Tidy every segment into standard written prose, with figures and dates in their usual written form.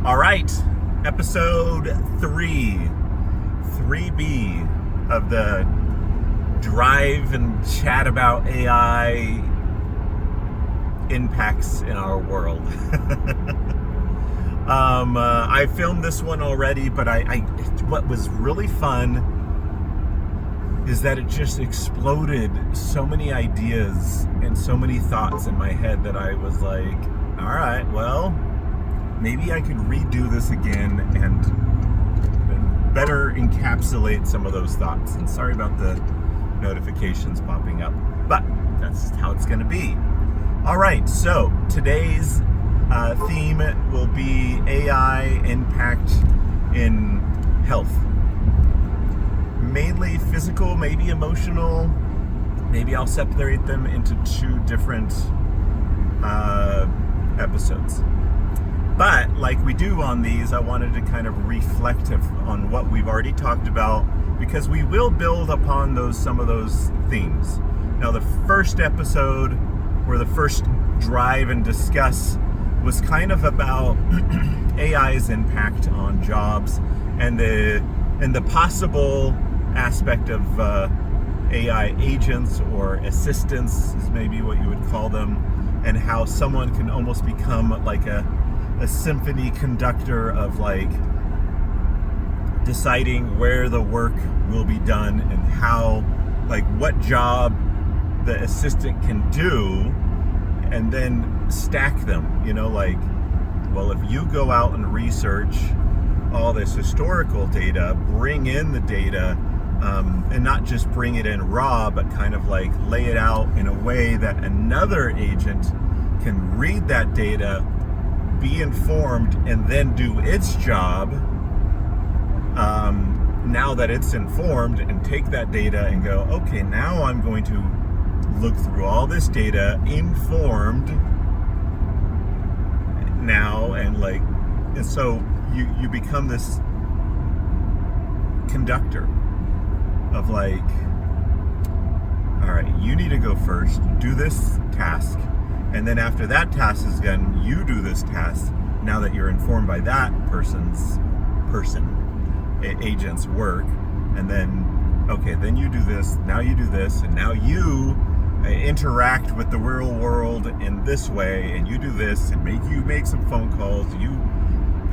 All right, episode 3B of the drive and chat about AI impacts in our world. I filmed this one already, but what was really fun is that it just exploded so many ideas and so many thoughts in my head that I was like, all right, well, maybe I could redo this again and better encapsulate some of those thoughts. And sorry about the notifications popping up, but that's how it's going to be. All right, so today's theme will be AI impact in health. Mainly physical, maybe emotional. Maybe I'll separate them into two different episodes. But like we do on these, I wanted to kind of reflect on what we've already talked about, because we will build upon some of those themes. Now, the first episode, or the first drive and discuss, was kind of about AI's impact on jobs and the possible aspect of AI agents or assistants is maybe what you would call them, and how someone can almost become like a symphony conductor of like deciding where the work will be done and how, like, what job the assistant can do, and then stack them, like, well, if you go out and research all this historical data, bring in the data, and not just bring it in raw, but kind of like lay it out in a way that another agent can read that data, be informed, and then do its job now that it's informed, and take that data and go, okay, now I'm going to look through all this data, informed now, and so you become this conductor of like, all right, you need to go first, do this task, and then after that task is done, you do this task, now that you're informed by that agent's work, and then, okay, then you do this, now you do this, and now you interact with the real world in this way, and you do this, and you make some phone calls, you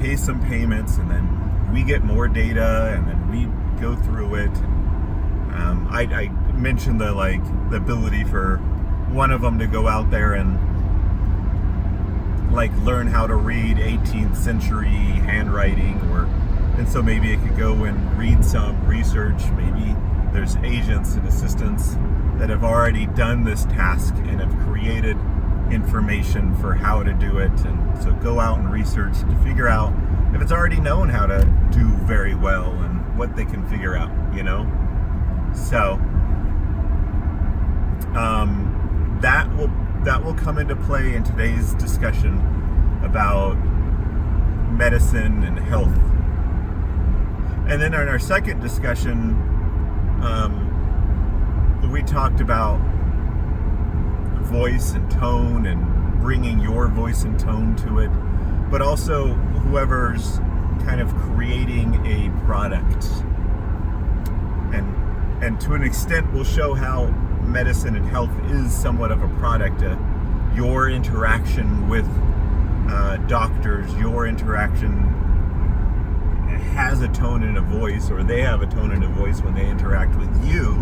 pay some payments, and then we get more data, and then we go through it. I mentioned the ability for one of them to go out there and like learn how to read 18th century handwriting, and so maybe it could go and read some research. Maybe there's agents and assistants that have already done this task and have created information for how to do it, and so go out and research to figure out if it's already known how to do very well and what they can figure out, So that will come into play in today's discussion about medicine and health. And then in our second discussion, we talked about voice and tone and bringing your voice and tone to it, but also whoever's kind of creating a product. And to an extent, we'll show how medicine and health is somewhat of a product. Your interaction with doctors, your interaction has a tone and a voice, or they have a tone and a voice when they interact with you,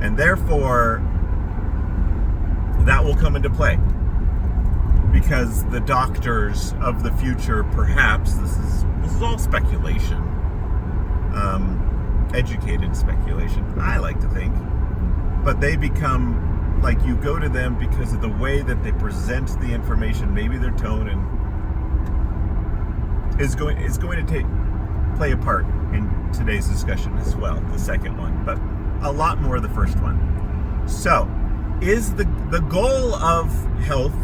and therefore that will come into play, because the doctors of the future, perhaps, this is all speculation, educated speculation, I like to think, but they become like, you go to them because of the way that they present the information, maybe their tone, and is going to play a part in today's discussion as well, the second one, but a lot more the first one. So, is the goal of health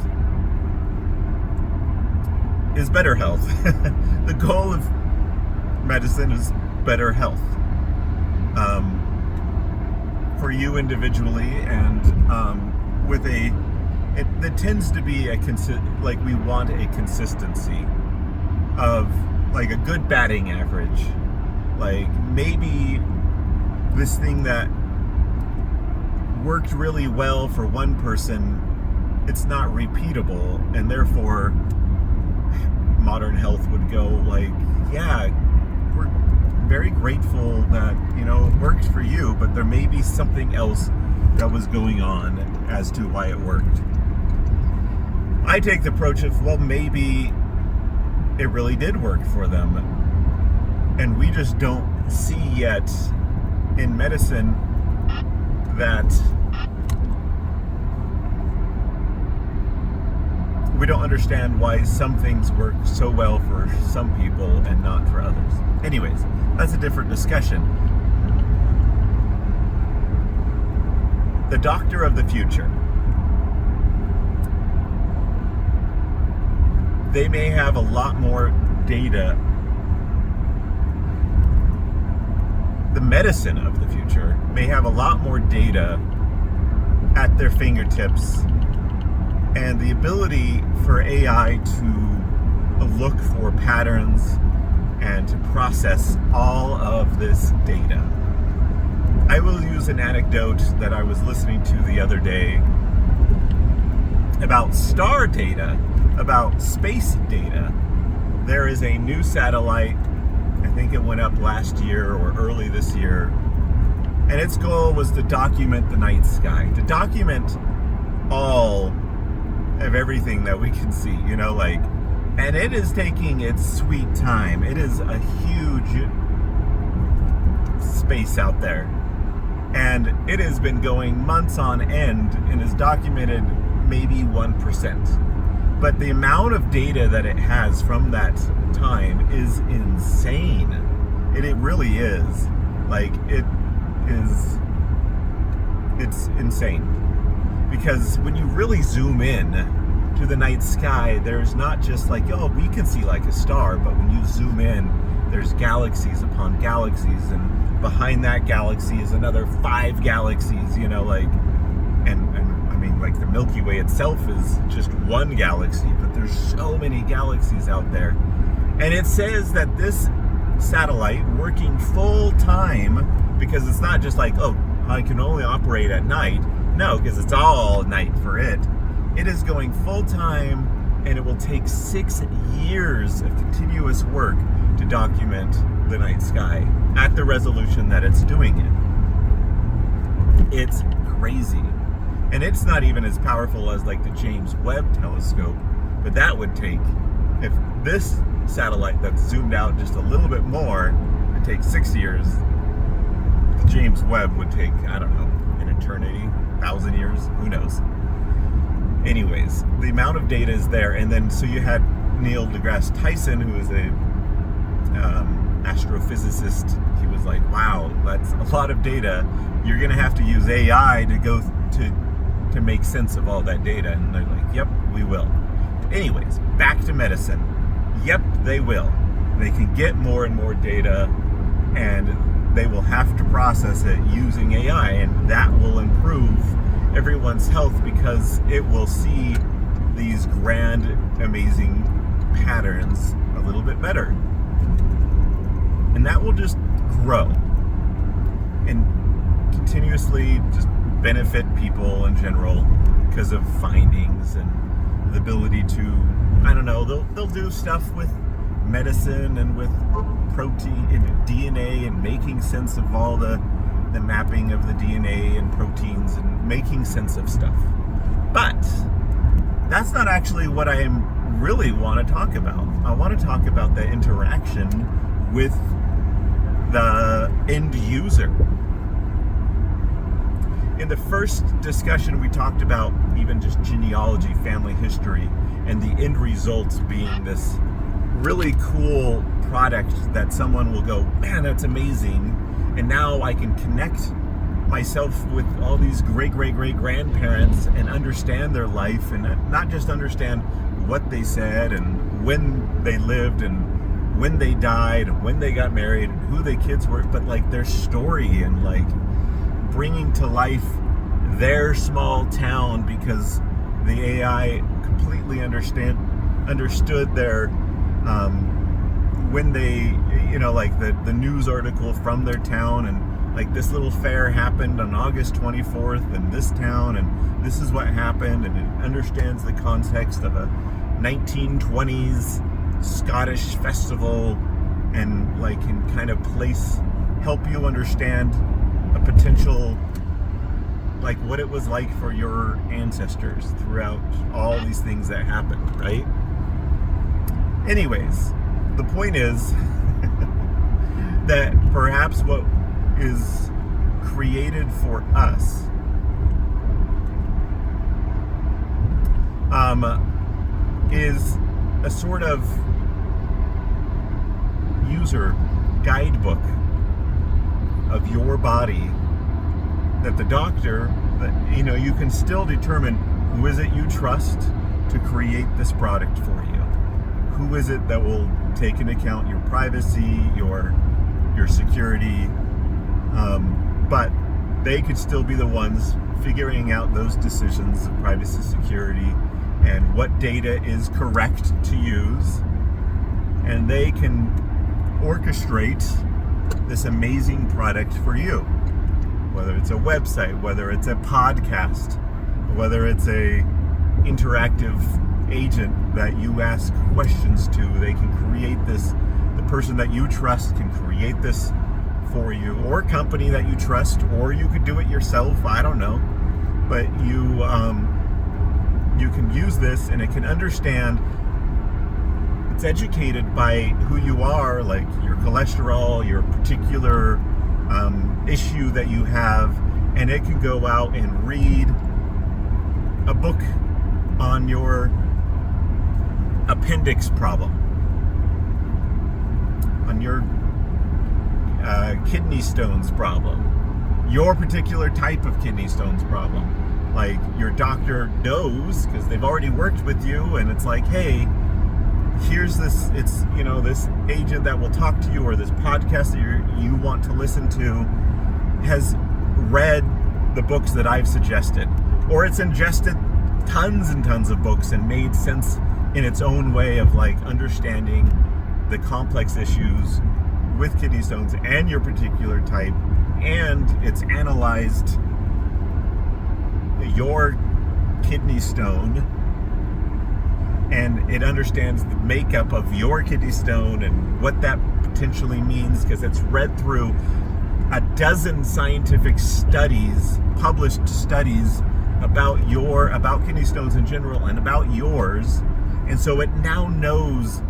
is better health. The goal of medicine is better health. For you individually, and with it tends to be we want a consistency of like a good batting average. Like maybe this thing that worked really well for one person, it's not repeatable, and therefore modern health would go like, yeah, we're very grateful that, you know, it worked for you, but there may be something else that was going on as to why it worked. I take the approach of, well, maybe it really did work for them, and we just don't see yet in medicine that we don't understand why some things work so well for some people and not for others. Anyways, that's a different discussion. The doctor of the future. They may have a lot more data. The medicine of the future may have a lot more data at their fingertips, and the ability for AI to look for patterns and to process all of this data. I will use an anecdote that I was listening to the other day about star data, about space data. There is a new satellite, I think it went up last year or early this year, and its goal was to document the night sky, to document all of everything that we can see, you know, like, and it is taking its sweet time. It is a huge space out there, and it has been going months on end and is documented maybe 1%. But the amount of data that it has from that time is insane. It really is. Like, it's insane. Because when you really zoom in to the night sky, there's not just like, oh, we can see like a star, but when you zoom in, there's galaxies upon galaxies, and behind that galaxy is another 5 galaxies, you know, like, and I mean, like, the Milky Way itself is just one galaxy, but there's so many galaxies out there. And it says that this satellite working full time, because it's not just like, oh, I can only operate at night. No, because it's all night for it. It is going full time, and it will take 6 years of continuous work to document the night sky at the resolution that it's doing it. It's crazy. And it's not even as powerful as like the James Webb telescope, but that would take, if this satellite that's zoomed out just a little bit more, it takes 6 years. The James Webb would take, I don't know, an eternity, 1,000 years, who knows. Anyways, the amount of data is there, and then so you had Neil deGrasse Tyson, who is a astrophysicist. He was like, wow, that's a lot of data. You're gonna have to use AI to go to make sense of all that data. And they're like, yep, we will. Anyways, back to medicine. Yep, they will. They can get more and more data, and they will have to process it using AI, and that will improve everyone's health because it will see these grand, amazing patterns a little bit better. And that will just grow and continuously just benefit people in general because of findings and the ability to, I don't know, they'll do stuff with medicine and with protein and DNA and making sense of all the mapping of the DNA and proteins and making sense of stuff. But that's not actually what I really want to talk about. I want to talk about the interaction with the end user. In the first discussion, we talked about even just genealogy, family history, and the end results being this really cool product that someone will go, man, that's amazing. And now I can connect myself with all these great-great-great-grandparents and understand their life, and not just understand what they said and when they lived and when they died and when they got married and who their kids were, but like their story and like bringing to life their small town because the AI completely understood their when they, like the news article from their town, and like this little fair happened on August 24th in this town, and this is what happened, and it understands the context of a 1920s Scottish festival, and like can kind of help you understand a potential, like what it was like for your ancestors throughout all these things that happened, right? Anyways, the point is that perhaps what is created for us is a sort of user guidebook of your body, that the doctor, that you can still determine who is it you trust to create this product for you. Who is it that will take into account your privacy, your security, but they could still be the ones figuring out those decisions of privacy, security, and what data is correct to use, and they can orchestrate this amazing product for you. Whether it's a website, whether it's a podcast, whether it's a interactive agent that you ask questions to, they can create this. The person that you trust can create this for you, or a company that you trust, or you could do it yourself. I don't know, but you can use this, and it can understand. It's educated by who you are, like your cholesterol, your particular issue that you have, and it can go out and read a book on your appendix problem, on your kidney stones problem, your particular type of kidney stones problem. Like your doctor knows because they've already worked with you, and it's like, hey, here's this, it's, this agent that will talk to you, or this podcast that you want to listen to has read the books that I've suggested, or it's ingested tons and tons of books and made sense in its own way of like understanding the complex issues with kidney stones and your particular type, and it's analyzed your kidney stone, and it understands the makeup of your kidney stone and what that potentially means, because it's read through a dozen scientific studies, published studies about kidney stones in general and about yours. And so it now knows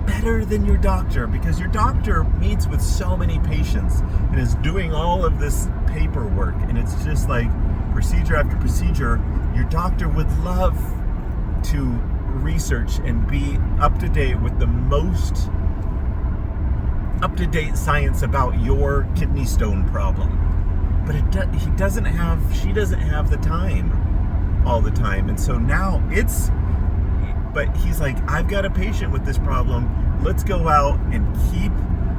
better than your doctor, because your doctor meets with so many patients and is doing all of this paperwork, and it's just like procedure after procedure. Your doctor would love to research and be up to date with the most up-to-date science about your kidney stone problem, but she doesn't have the time all the time. And so now but he's like, I've got a patient with this problem, let's go out and keep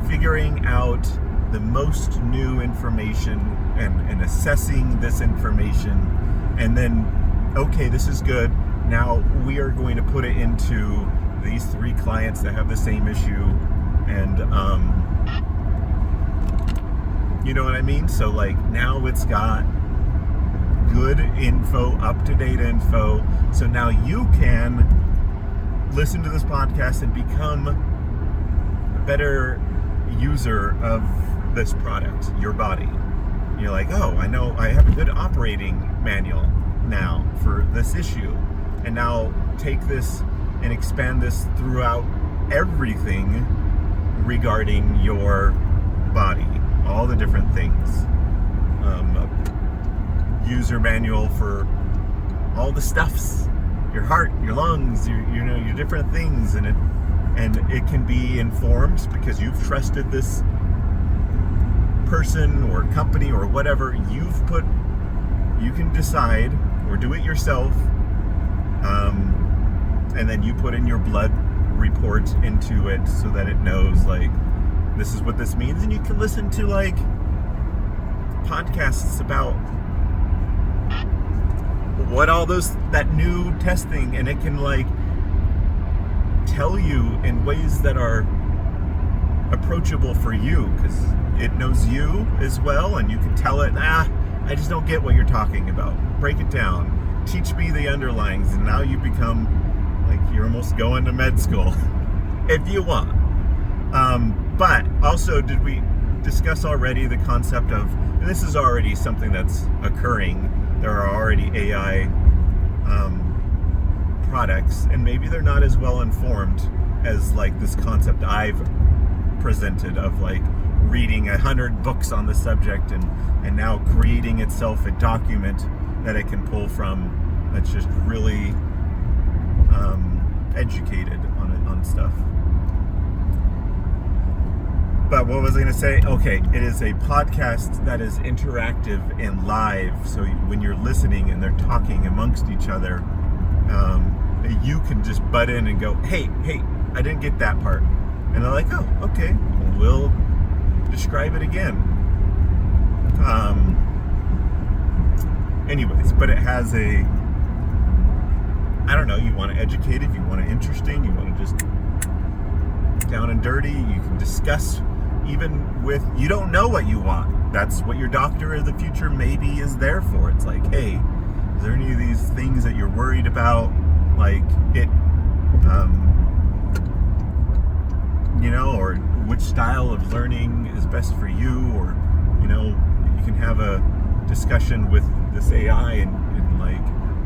figuring out the most new information and assessing this information, and then, okay, this is good, now we are going to put it into these 3 clients that have the same issue. And you know what I mean? So like now it's got good info, up-to-date info. So now you can listen to this podcast and become a better user of this product, your body. You're like, oh, I know I have a good operating manual now for this issue. And now take this and expand this throughout everything regarding your body, all the different things. User manual for all the stuffs, your heart, your lungs, your different things, and it can be informed because you've trusted this person or company or whatever. You can decide or do it yourself, and then you put in your blood report into it so that it knows, like, this is what this means. And you can listen to like podcasts about what all that new testing, and it can like tell you in ways that are approachable for you, because it knows you as well, and you can tell it, I just don't get what you're talking about. Break it down. Teach me the underlyings, and now you become like you're almost going to med school if you want. But also, did we discuss already the concept of, and this is already something that's occurring, there are already AI products, and maybe they're not as well informed as like this concept I've presented of like reading 100 books on the subject and now creating itself a document that it can pull from that's just really educated on stuff. But what was I going to say? Okay, it is a podcast that is interactive and live, so when you're listening and they're talking amongst each other, you can just butt in and go, hey, I didn't get that part. And they're like, oh, okay, we'll describe it again. Anyways, but it has a, I don't know, you want to educate it, you want it interesting, you want to just down and dirty, you can discuss even with, you don't know what you want. That's what your doctor of the future maybe is there for. It's like, hey, is there any of these things that you're worried about? Like it, or which style of learning is best for you, or, you can have a discussion with this AI and like,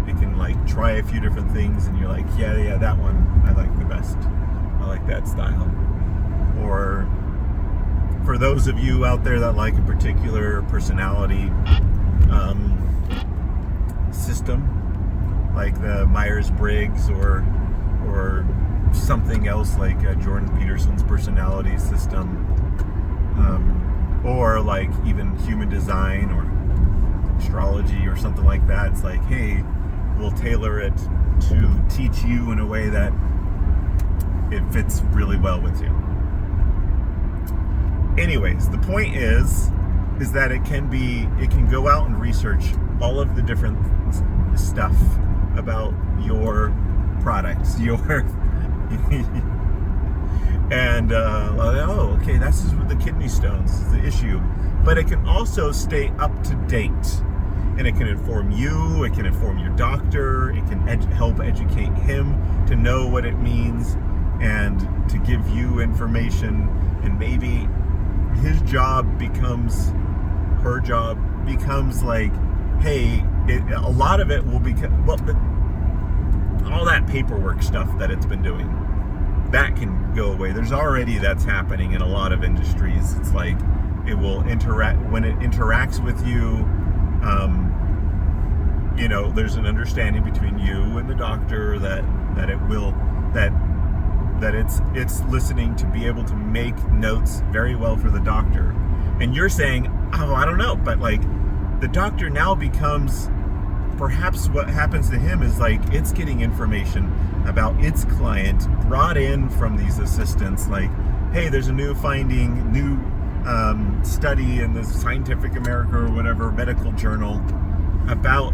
it can like try a few different things and you're like, yeah, that one I like the best. I like that style. Or for those of you out there that like a particular personality system, like the Myers-Briggs or something else like Jordan Peterson's personality system, or like even human design or astrology or something like that. It's like, hey, we'll tailor it to teach you in a way that it fits really well with you. Anyways, the point is that it can go out and research all of the different stuff about your products, and okay, that's just the kidney stones is the issue. But it can also stay up to date, and it can inform you, it can inform your doctor, it can help educate him to know what it means and to give you information, and maybe his job becomes, her job becomes like, hey, a lot of it will become, all that paperwork stuff that it's been doing, that can go away. There's already, that's happening in a lot of industries. It's like, it will interact, when it interacts with you, there's an understanding between you and the doctor that it will, that it's listening to be able to make notes very well for the doctor. And you're saying, oh, I don't know, but like the doctor now becomes, perhaps what happens to him is like it's getting information about its client brought in from these assistants, like, hey, there's a new finding, new study in the Scientific American or whatever medical journal about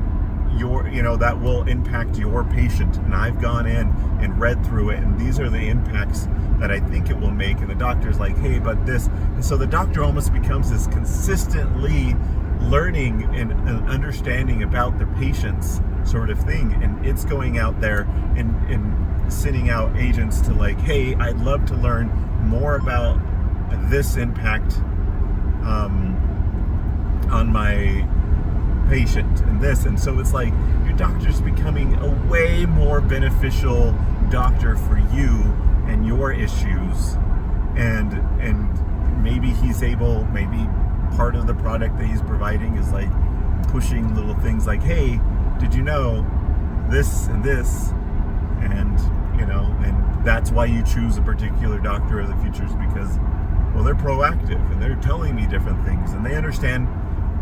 your, that will impact your patient, and I've gone in and read through it, and these are the impacts that I think it will make. And the doctor's like, hey, but this, and so the doctor almost becomes this consistently learning and understanding about the patients sort of thing, and it's going out there and sending out agents to like, hey, I'd love to learn more about this impact on my patient and this. And so it's like your doctor's becoming a way more beneficial doctor for you and your issues, and maybe he's able, maybe part of the product that he's providing is like pushing little things like, hey, did you know this and this, and and that's why you choose a particular doctor of the futures, because, well, they're proactive and they're telling me different things, and they understand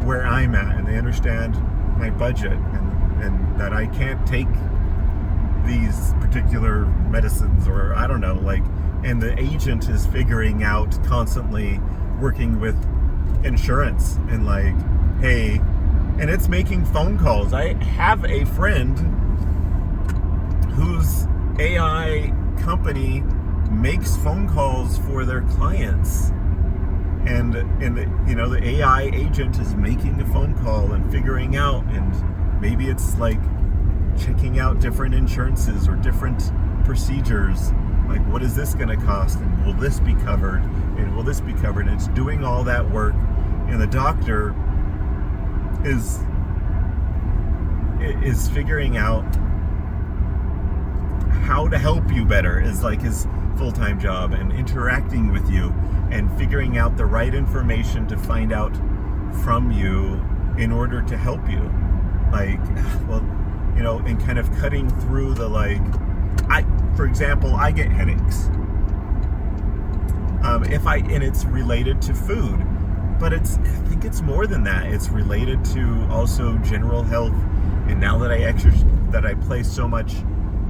where I'm at, and they understand my budget, and that I can't take these particular medicines, or I don't know, like, and the agent is figuring out constantly, working with insurance, and like, hey, and it's making phone calls. I have a friend whose AI company makes phone calls for their clients. And the AI agent is making a phone call and figuring out, and maybe it's like checking out different insurances or different procedures. Like, what is this going to cost? And will this be covered? And will this be covered? And it's doing all that work. And the doctor is figuring out how to help you better, is like his full-time job, and interacting with you and figuring out the right information to find out from you in order to help you. Like, well, and kind of cutting through the, like, for example, I get headaches. And it's related to food, but I think it's more than that. It's related to also general health. And now that I play so much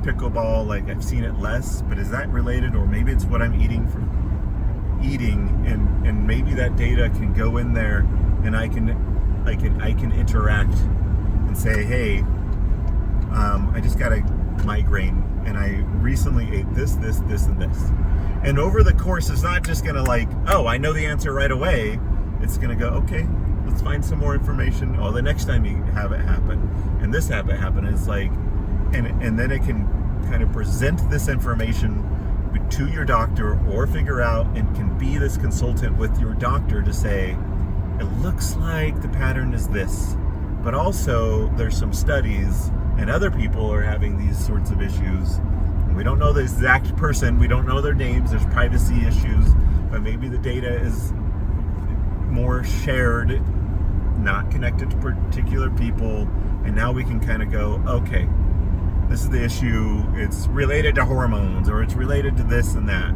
pickleball, like, I've seen it less. But is that related? Or maybe it's what I'm eating, and maybe that data can go in there, and I can interact and say, hey, I just got a migraine, and I recently ate this, and this. And over the course, it's not just gonna like, oh, I know the answer right away. It's gonna go, okay, let's find some more information. Oh, the next time you have it happen, and this have it happen, it's like, and then it can kind of present this information to your doctor, or figure out and can be this consultant with your doctor to say, it looks like the pattern is this, but also there's some studies and other people are having these sorts of issues. We don't know the exact person, we don't know their names, there's privacy issues, but maybe the data is more shared, not connected to particular people, and now we can kind of go, okay, this is the issue, it's related to hormones, or it's related to this and that,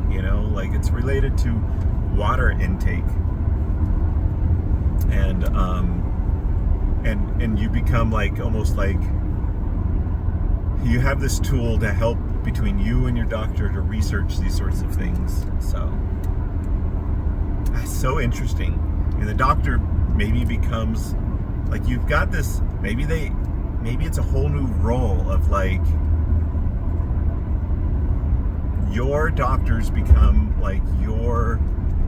like it's related to water intake. And you become like, almost like you have this tool to help between you and your doctor to research these sorts of things. So that's so interesting. And the doctor maybe becomes like, you've got this, maybe it's a whole new role of like, your doctors become like your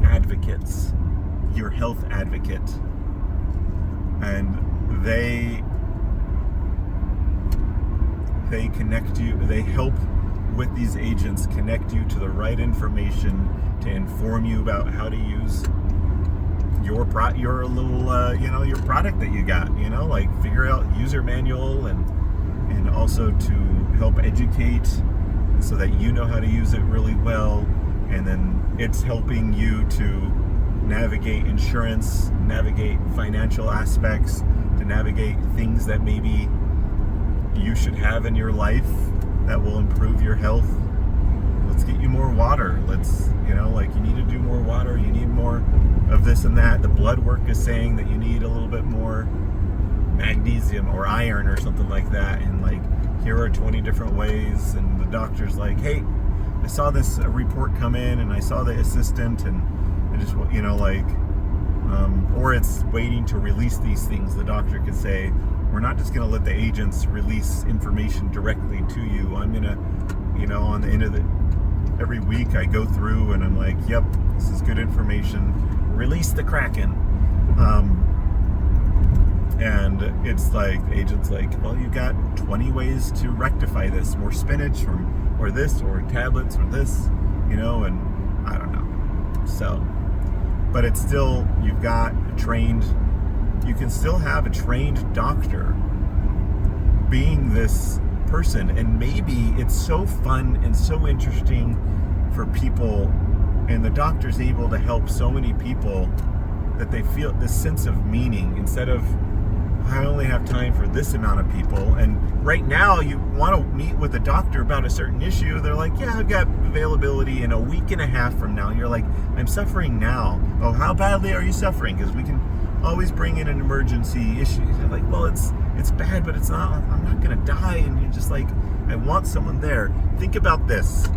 advocates, your health advocate, and they connect you, they help with these agents connect you to the right information to inform you about how to use your little your product that you got, like figure out user manual, and also to help educate so that you know how to use it really well. And then it's helping you to navigate insurance, navigate financial aspects, to navigate things that maybe you should have in your life that will improve your health. Let's get you more water. Let's, like, you need to do more water. You need more of this and that. The blood work is saying that you need a little bit more magnesium or iron or something like that. And like, here are 20 different ways. And the doctor's like, hey, I saw this report come in, and I saw the assistant, and I just, or it's waiting to release these things. The doctor could say, we're not just going to let the agents release information directly to you. I'm going to, on the end of every week I go through and I'm like, yep, this is good information. Release the Kraken. And it's like, the agent's like, well, you got 20 ways to rectify this. More spinach, or this, or tablets, or this, and I don't know. So, but it's still, you've got you can still have a trained doctor being this person. And maybe it's so fun and so interesting for people, and the doctor's able to help so many people that they feel this sense of meaning, instead of, I only have time for this amount of people. And right now you want to meet with a doctor about a certain issue. They're like, yeah, I've got availability in a week and a half from now. You're like, I'm suffering now. Oh, how badly are you suffering? Because we can always bring in an emergency issue. You're like, well, it's bad, but it's not, I'm not going to die. And you're just like, I want someone there. Think about this.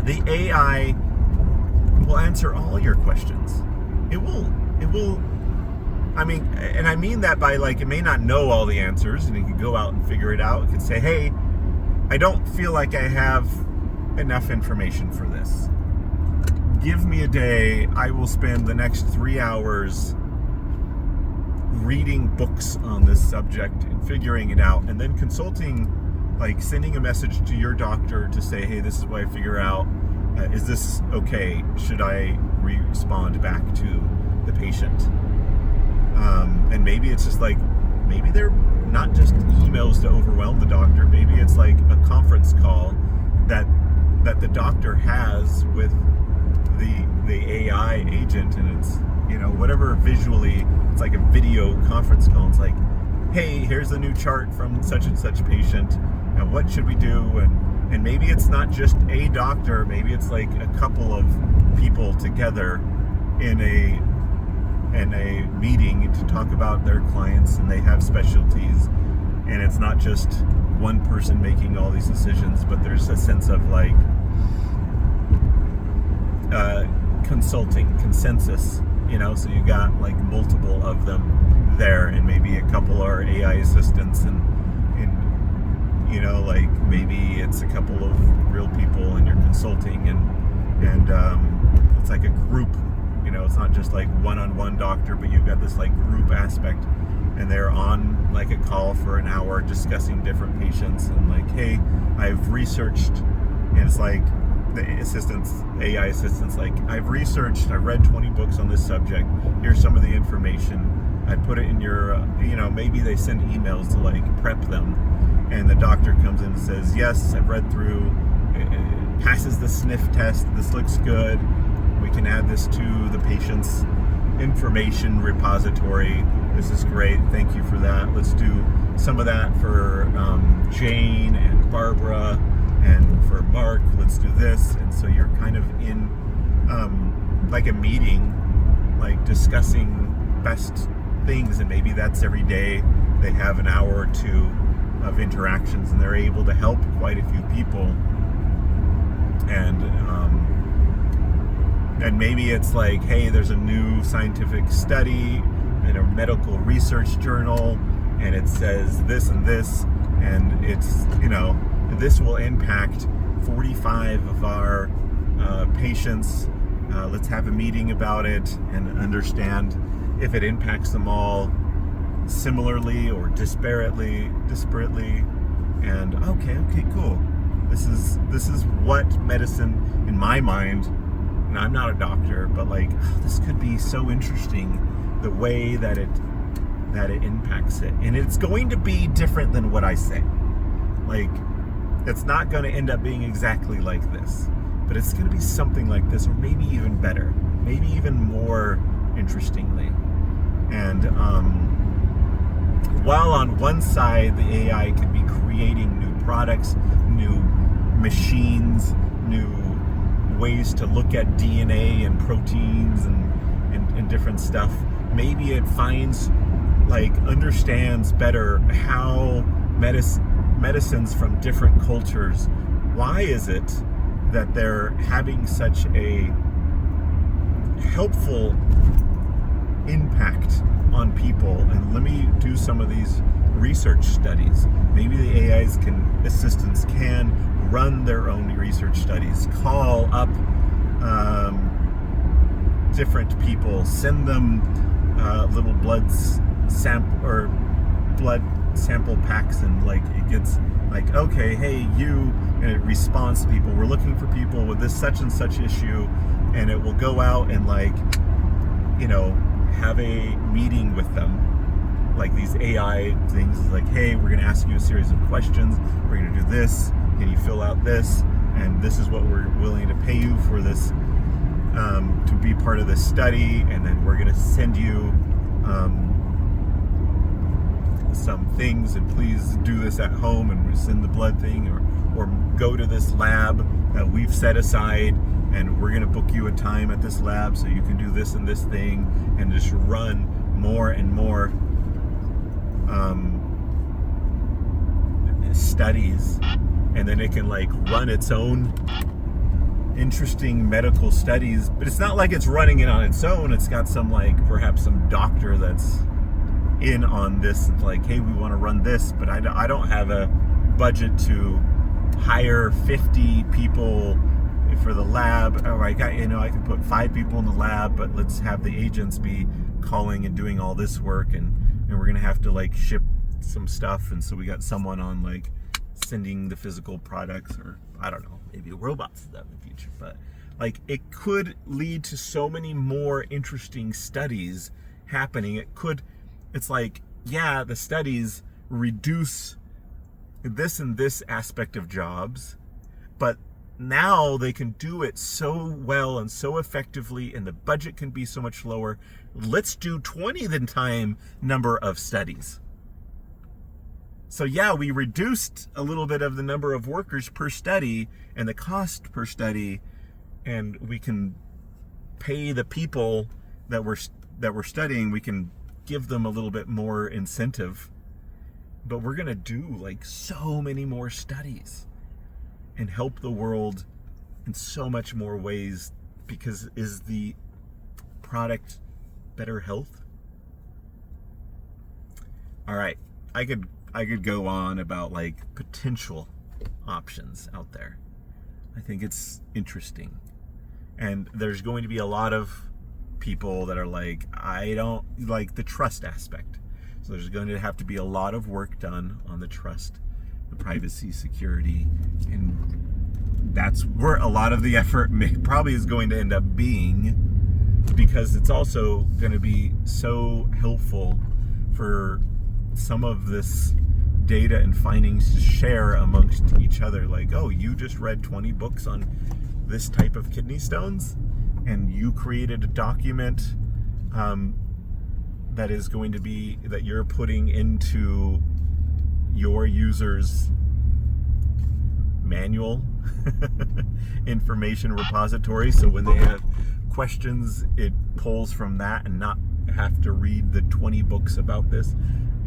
The AI will answer all your questions. It will, I mean that by, like, it may not know all the answers, and it can go out and figure it out. It can say, hey, I don't feel like I have enough information for this. Give me a day, I will spend the next 3 hours reading books on this subject and figuring it out, and then consulting, like sending a message to your doctor to say, hey, this is what I figure out. Is this okay? Should I respond back to the patient? And maybe it's just like, maybe they're not just emails to overwhelm the doctor. Maybe it's like a conference call that the doctor has with the AI agent, and it's, whatever, visually, it's like a video conference call. It's like, hey, here's the new chart from such and such patient, and what should we do? And maybe it's not just a doctor, maybe it's like a couple of people together in a meeting to talk about their clients, and they have specialties, and it's not just one person making all these decisions, but there's a sense of like consensus, so you got like multiple of them there, and maybe a couple are AI assistants, and like maybe it's a couple of real people, and you're consulting, and it's like a group, it's not just like one-on-one doctor, but you've got this like group aspect, and they're on like a call for an hour discussing different patients, and like, hey, I've researched, and it's like the AI assistants, like, I've read 20 books on this subject, here's some of the information, I put it in your, maybe they send emails to like prep them, and the doctor comes in and says, yes, I've read through, it passes the sniff test, this looks good, we can add this to the patient's information repository, this is great, thank you for that, let's do some of that for Jane and Barbara, and for Mark, let's do this. And so you're kind of in like a meeting, like discussing best things, and maybe that's every day. They have an hour or two of interactions, and they're able to help quite a few people. And maybe it's like, hey, there's a new scientific study in a medical research journal, and it says this and this, and it's, this will impact 45 of our patients. Let's have a meeting about it and understand if it impacts them all similarly or disparately. And okay, cool. This is what medicine, in my mind, and I'm not a doctor, but like, this could be so interesting, the way that it impacts it. And it's going to be different than what I say. Like, it's not going to end up being exactly like this, but it's going to be something like this, or maybe even better, maybe even more interestingly. And while on one side the AI could be creating new products, new machines, new ways to look at DNA and proteins and different stuff, maybe it finds, like, understands better how medicines from different cultures, why is it that they're having such a helpful impact on people? And let me do some of these research studies. Maybe the assistants can run their own research studies, call up different people, send them little blood sample packs, and like it gets like, okay, hey, you, and it responds to people, we're looking for people with this such and such issue, and it will go out and like, have a meeting with them, like these AI things, like, hey, we're going to ask you a series of questions, we're going to do this, can you fill out this, and this is what we're willing to pay you for this, to be part of this study, and then we're going to send you some things, and please do this at home, and we send the blood thing, or go to this lab that we've set aside, and we're going to book you a time at this lab so you can do this and this thing, and just run more and more studies, and then it can like run its own interesting medical studies, but it's not like it's running it on its own. It's got some, like, perhaps some doctor that's in on this. It's like, hey, we want to run this, but I don't have a budget to hire 50 people for the lab, or I can put 5 people in the lab, but let's have the agents be calling and doing all this work, and we're gonna have to like ship some stuff, and so we got someone on like sending the physical products, or I don't know, maybe robots in the future. But like, it could lead to so many more interesting studies happening. It's like, yeah, the studies reduce this and this aspect of jobs, but now they can do it so well and so effectively, and the budget can be so much lower. Let's do 20 the time number of studies. So yeah, we reduced a little bit of the number of workers per study and the cost per study, and we can pay the people that we're studying, we can give them a little bit more incentive. But we're gonna do like so many more studies and help the world in so much more ways, because is the product better health? All right, I could go on about like potential options out there. I think it's interesting. And there's going to be a lot of people that are like, I don't like the trust aspect. So there's going to have to be a lot of work done on the trust, the privacy, security, and that's where a lot of the effort probably is going to end up being, because it's also going to be so helpful for some of this data and findings to share amongst each other. Like, oh, you just read 20 books on this type of kidney stones, and you created a document that is going to be, that you're putting into your users' manual information repository, so when they have questions, it pulls from that and not have to read the 20 books about this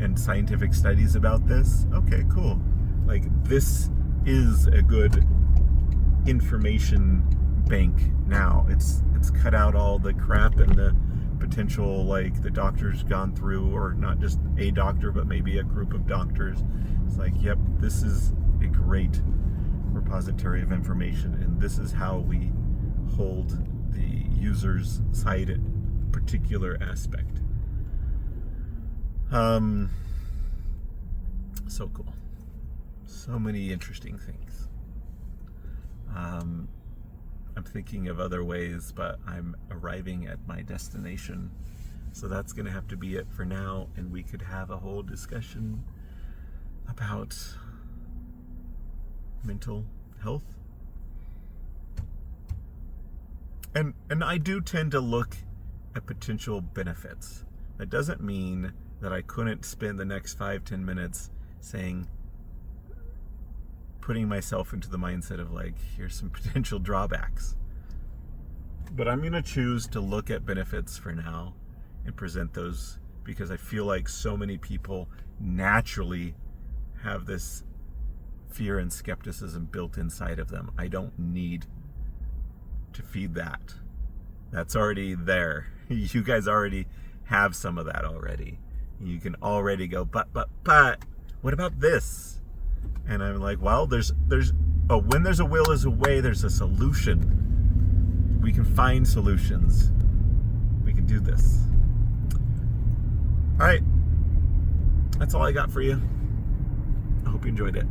and scientific studies about this. Okay, cool. Like, this is a good information bank now. It's cut out all the crap and the potential, like, the doctor's gone through, or not just a doctor, but maybe a group of doctors. It's like, yep, this is a great repository of information, and this is how we hold the user's side at a particular aspect. So cool. So many interesting things. I'm thinking of other ways, but I'm arriving at my destination. So that's going to have to be it for now, and we could have a whole discussion about mental health. And I do tend to look at potential benefits. That doesn't mean that I couldn't spend the next 5-10 minutes saying, putting myself into the mindset of like, here's some potential drawbacks. But I'm going to choose to look at benefits for now and present those, because I feel like so many people naturally have this fear and skepticism built inside of them. I don't need to feed that. That's already there. You guys already have some of that already. You can already go, but what about this? And I'm like, well, when there's a will is a way, there's a solution. We can find solutions. We can do this. All right. That's all I got for you. I hope you enjoyed it.